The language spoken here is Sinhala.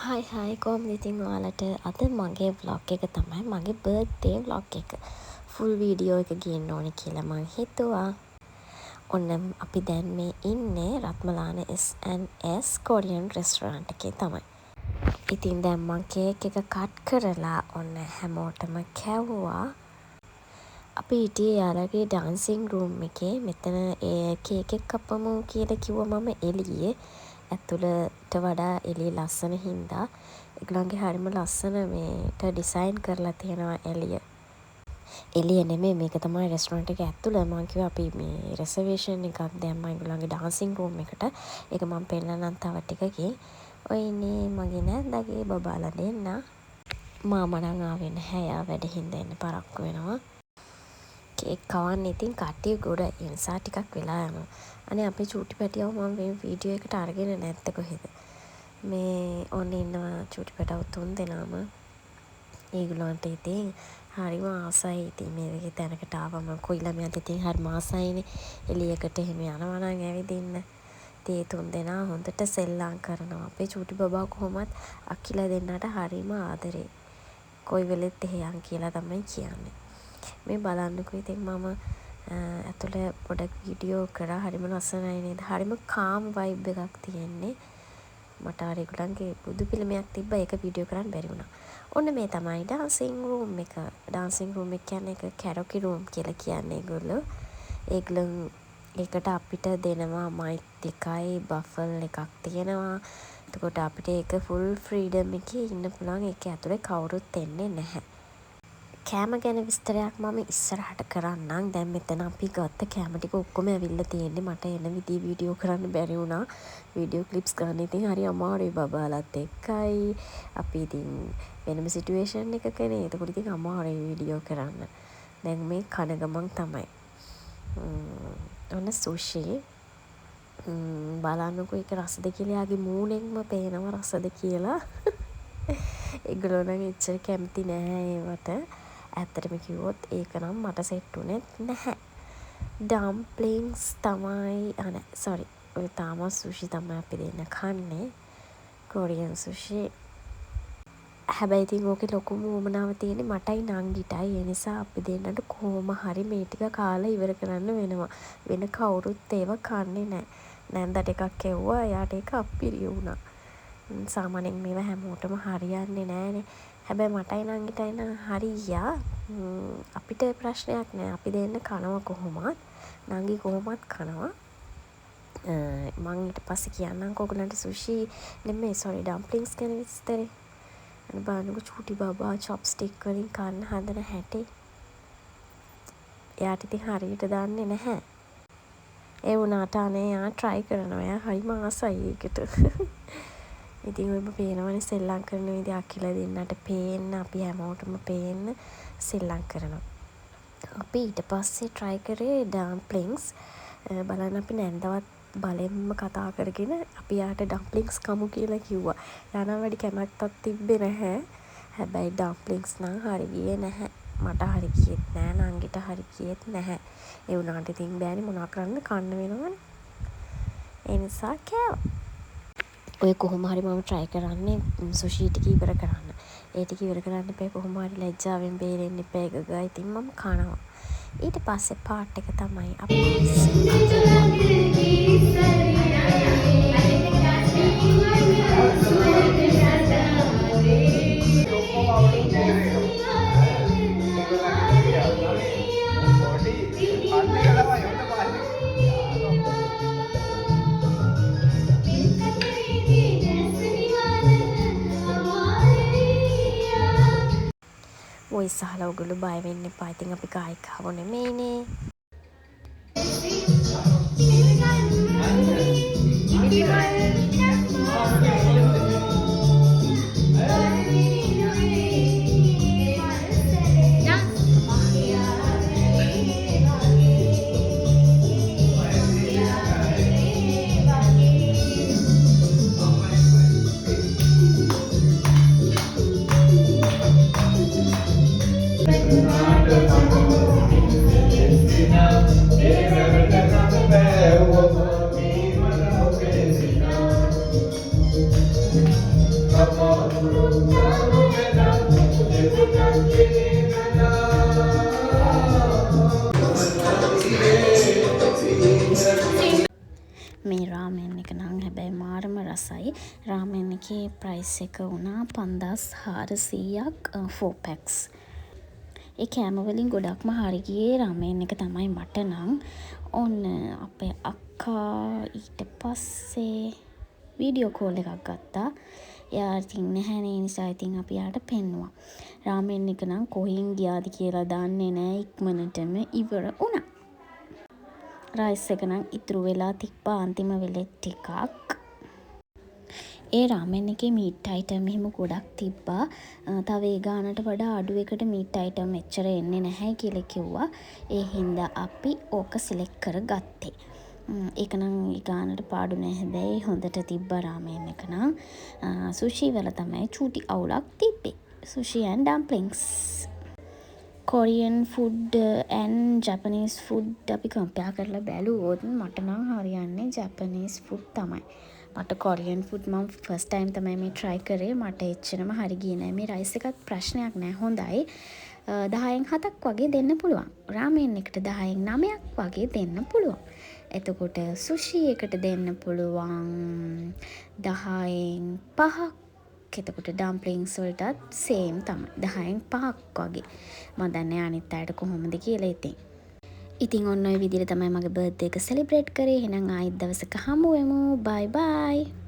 හයි කොහොමද ඉතින් ඔයාලට අද මගේ vlog එක තමයි මගේ බර්ත්ඩේ vlog එක. ෆුල් වීඩියෝ එක ගේන්න ඕනේ කියලා මං හිතුවා. ඔන්න අපි දැන් මේ ඉන්නේ රත්මලාන S&S කොරියන් රෙස්ටොරන්ට් එකේ තමයි. ඉතින් දැන් මං කේක් එක කට් කරලා ඔන්න හැමෝටම කැව්වා. අපි හිටියේ යාළගේ ඩාන්සින් රූම් එකේ. මෙතන ඒ කේක් එක කපමු කියලා කිව්වා මම එළියේ. ඇතුළට වඩා එළිය ලස්සන හින්දා ඒගොල්ලන්ගේ හරිම ලස්සන මේට ඩිසයින් කරලා තියෙනවා එළිය. එළිය නෙමෙයි මේක තමයි රෙස්ටොරන්ට් එකේ ඇතුළ. මම කිව්වා අපි මේ රිසර්වේෂන් එකක් දැම්මා ඒගොල්ලන්ගේ ඩාන්සින් රූම් එකට. ඒක මම පෙන්නන්නම් තව ටිකකින්. ඔය ඉන්නේ මගේ නෑදගේ බබාලා දෙන්න. මාමා නම් ආවේ නැහැ. යා වැඩ හින්දා එන්න පරක්කු වෙනවා. කේක් කවන්න ඉතින් කට්ටිය ගොඩ ඒ නිසා ටිකක් වෙලා යනවා. අනේ අපේ චූටි පැටියව මම මේ වීඩියෝ එකට අරගෙන නැත්තේ කොහෙද? මේ ඔන්න ඉන්නවා චූටි පැටව 3 දෙනාම. ඒගොල්ලන්ට ඉතින් හරිම ආසයි. ඉතින් මේ වගේ තැනකට ආවම කොයි ළමයාට ඉතින් හරිම ආසයිනේ. එළියකට එහෙම යනවා නම් ඇවිදින්න. ඉතින් ඒ 3 දෙනා හොඳට සෙල්ලම් කරනවා. අපේ චූටි බබා කොහොමත් අක්කිලා දෙන්නට හරිම ආදරේ. කොයි වෙලෙත් එහෙයන් කියලා තමයි කියන්නේ. මේ බලන්නකෝ ඉතින් මම ඇතුළේ පොඩක් වීඩියෝ කරා. හරිම ලස්සනයි නේද? හරිම කාම් වයිබ් එකක් තියෙන්නේ. මට අර ඒගොල්ලන්ගේ බුදු පිළිමයක් තිබ්බා. ඒක වීඩියෝ කරන්න බැරි වුණා. ඔන්න මේ තමයි ඩාන්සින් රූම් එක. ඩාන්සින් රූම් එක කියන්නේ ඒක කැරොකි රූම් කියලා කියන්නේ ඒගොල්ලෝ. ඒගොල්ලන් ඒකට අපිට දෙනවා මයික් දෙකයි බෆල් එකක් තියෙනවා. එතකොට අපිට ඒක ෆුල් ෆ්‍රීඩම් එකේ ඉන්න පුළුවන්. ඒක ඇතුලේ කවුරුත් එන්නේ නැහැ. කෑම ගැන විස්තරයක් මම ඉස්සරහට කරන්නම්. දැන් මෙතන අපි ගත්ත කෑම ටික ඔක්කොම ඇවිල්ලා තියෙන්නේ. මට එන විදිහ වීඩියෝ කරන්න බැරි වුණා. වීඩියෝ ක්ලිප්ස් ගන්න ඉතින් හරි අමාරුයි බබාලත් එක්කයි. අපි ඉතින් වෙනම සිටුේෂන් එකකනේ. ඒකට ඉතින් අමාරුයි වීඩියෝ කරන්න. දැන් මේ කන ගමන් තමයි. ඔන්න සුෂි. බලන්නකෝ ඒක රසද කියලා යාගේ මූණෙන්ම පේනවා රසද කියලා. ඒගොල්ලෝ නම් එච්චර කැමති නැහැ ඒවට. ඇත්තටම කිව්වොත් ඒක නම් මට සෙට් උනේ නැහැ. ඩම්ප්ලින්ග්ස් තමයි සෝරි ඔය තාම සුෂි තමයි අපි දෙන්න කන්නේ. කොරියන් සුෂි. හැබැයි ඉතින් ඕකේ ලොකුම උවමනාව තියෙන්නේ මටයි නංගිටයි. ඒ නිසා අපි දෙන්නට කොහොම හරි මේ ටික කාලා ඉවර කරන්න වෙනවා. වෙන කවුරුත් ඒව කන්නේ නැහැ. නැන්දට එකක් එව්වා. එයාට ඒක අප්පිරිය වුණා. සාමාන්‍යයෙන් මේවා හැමෝටම හරියන්නේ නැහනේ. හැබැයි මටයි නංගිටයි නම් හරියා. අපිට ප්‍රශ්නයක් නෑ. අපි දෙන්න කනවා කොහොමත්. නංගි කොහොමත් කනවා. මං ඊට පස්සේ කියන්නම්කෝ ඔයගලන්ට සුෂි නෙමෙයි සෝරි ඩම්ප්ලින්ග්ස් ගැන විස්තරේ. අන්න බලන්නකෝ චූටි බබා චොප්ස්ටික් වලින් කන්න හදන හැටි. එයාට ඉතින් හරියට දන්නේ නැහැ. ඒ වුණාට අනේ යා try කරනවා. එයා හරිම ආසයි ඒකට. ඉතින් ඔයම පේනවනේ සෙල්ලම් කරන විදිහ අක්කිලා දෙන්නට පේන්න අපි හැමෝටම පේන්න සෙල්ලම් කරනවා. අපි ඊට පස්සේ try කරේ ඩම්ප්ලින්ග්ස්. බලන්න අපි නැන්දවත් බලෙන්ම කතා කරගෙන අපි යාට ඩම්ප්ලින්ග්ස් කමු කියලා කිව්වා. යා නම් වැඩි කැමැත්තක් තිබ්බේ නැහැ. හැබැයි ඩම්ප්ලින්ග්ස් නම් හරි ගියේ නැහැ. මට හරි ගියෙත් නැහැ. නංගිට හරි ගියෙත් නැහැ. ඒ වුණාට ඉතින් බෑනේ මොනවා කරන්න කන්න වෙනවනේ. ඒ නිසා කෑවා. ඔය කොහොම හරි මම try කරන්නේ සුෂි ටික ඉවර කරන්න. ඒ ටික ඉවර කරන්න එපා. කොහොම හරි ලැජ්ජාවෙන් බේරෙන්න එපා. ඒක ගා ඉතින් මම කනවා. ඊට පස්සේ පාර්ට් එක තමයි අපි ඔය සහලා ඔයගොල්ලෝ බය වෙන්න එපා. ඉතින් අපි ගායිකාවෝ නෙමෙයිනේ. මේ රාමෙන් එක නම් හැබැයි මාරම රසයි. රාමෙන් එකේ ප්‍රයිස් එක වුණා 5400ක් 4 පැක්ස්. ඒ කෑම වලින් ගොඩක්ම හරි ගියේ රාමෙන් එක තමයි මට නම්. ඔන්න අපේ අක්කා ඊට පස්සේ වීඩියෝ කෝල් එකක් ගත්තා. එයා ඉතින් නැහැනේ නිසා ඉතින් අපි යාට පෙන්නුවා. රාමෙන් එක නම් කොහෙන් ගියාද කියලා දන්නේ නැහැ ඉක්මනටම ඉවර වුණා. රයිස් එක නම් ඉතුරු වෙලා තිබ්බා අන්තිම වෙලෙත් ටිකක්. ඒ රාමෙන් එකේ මීට් අයිටම් එහෙම ගොඩක් තිබ්බා. තව ඒ ගානට වඩා අඩු එකට මීට් අයිටම් එච්චර එන්නේ නැහැ කියලා කිව්වා. ඒ හින්දා අපි ඕක සිලෙක්ට් කරගත්තේ. ඒක නම් ඒ ගානට පාඩු නෑ හැබැයි හොඳට තිබ්බා රාමෙන් එක නම්. සුෂි වල තමයි චූටි අවුලක් තිබ්බේ. සුෂි and dumplings. Korean food and Japanese food අපි කම්පෙයාර් කරලා බැලුවොත් මට නම් හරියන්නේ Japanese food තමයි. මට Korean food මම first time තමයි මේ try කරේ. මට එච්චරම හරි ගියේ නෑ. මේ rice එකත් ප්‍රශ්නයක් නෑ හොඳයි. 10න් 7ක් වගේ දෙන්න පුළුවන්. රාමෙන් එකට 10න් 9ක් වගේ දෙන්න පුළුවන්. එතකොට සුෂි එකට දෙන්න පුළුවන් 10න් 5ක්. එතකොට ඩම්ප්ලින්ග්ස් වලටත් සේම් තමයි 10න් 5ක් වගේ. මම දන්නේ අනිත් අයට කොහොමද කියලා ඉතින්. ඉතින් ඔන්න ඔය විදිහට තමයි මගේ බර්ත්ඩේ එක සෙලිබ්‍රේට් කරේ. එහෙනම් ආයෙත් දවසක හමු වෙමු. බයි බයි.